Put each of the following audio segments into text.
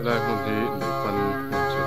lai mun hi ni pan mun chu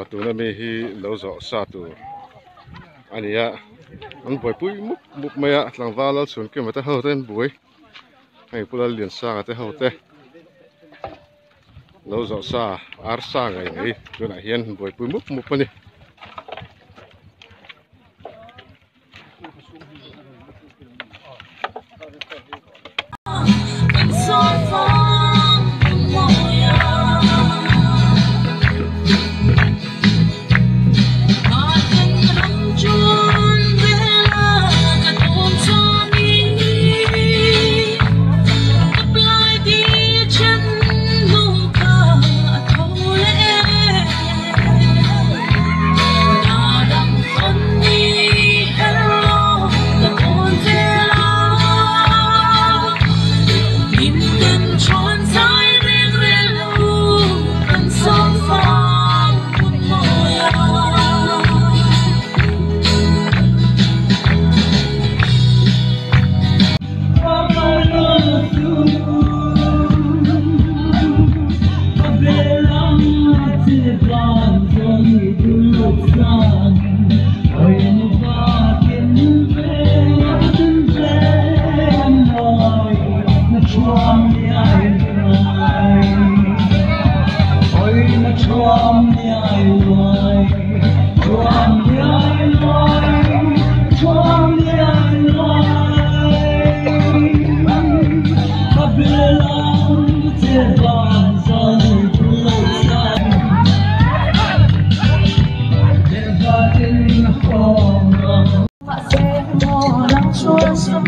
tụi nó mi hi lâu rõ sa tụ anh ấy anh bồi bụi múc múc mày à làng va lao xuống kia mà ta hậu tên bụi hay bula liền sa ta hậu tên lâu rõ sa ar sa cái này tụi này hiền bồi bụi múc múc mà đi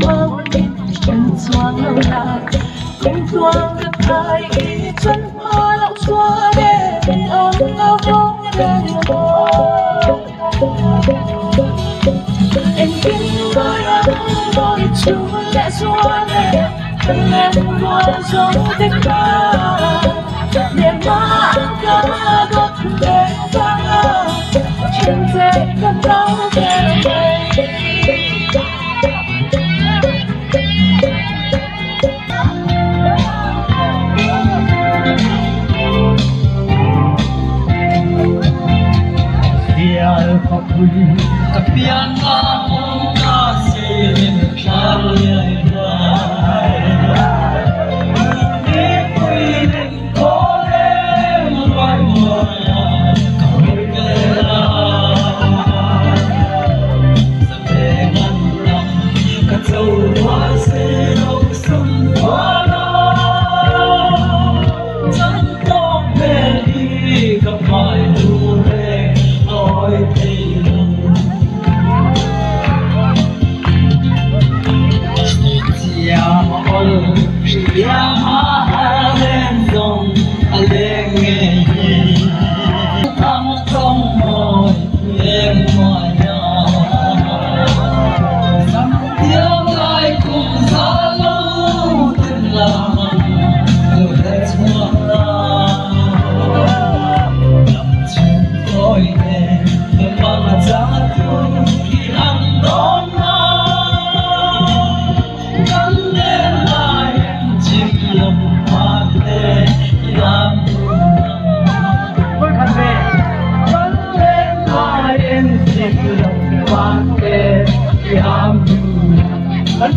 mong chân xoang lâu lại cùng xoang gặp ai chân hoa lòng xoa để ấm áo bóng đêm em biết tôi đã tôi chưa lẽ xóa em muốn sống thích ta niềm mơ cả đốt đêm vàng trên dây cơn đau về biar kopi kepian kamu kasih saya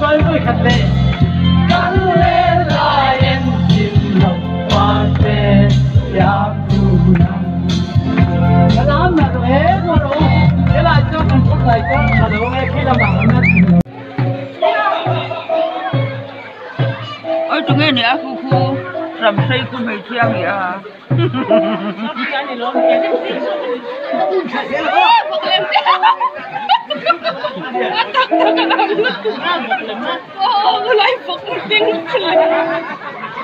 Vẫn với khát lệ gắn lên lại em chìm lòng hoa về giáp thu năm cái đó là tụi hết mà đủ thế là cho mình phút này cho mà tụi em khi làm bằng nó ôi tụi nghe nè khu làm xây của mày chiang vậy à oh, lại phục tiếng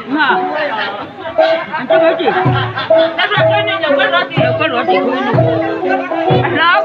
mà anh cho cái gì? Đâu có rõ gì anh lão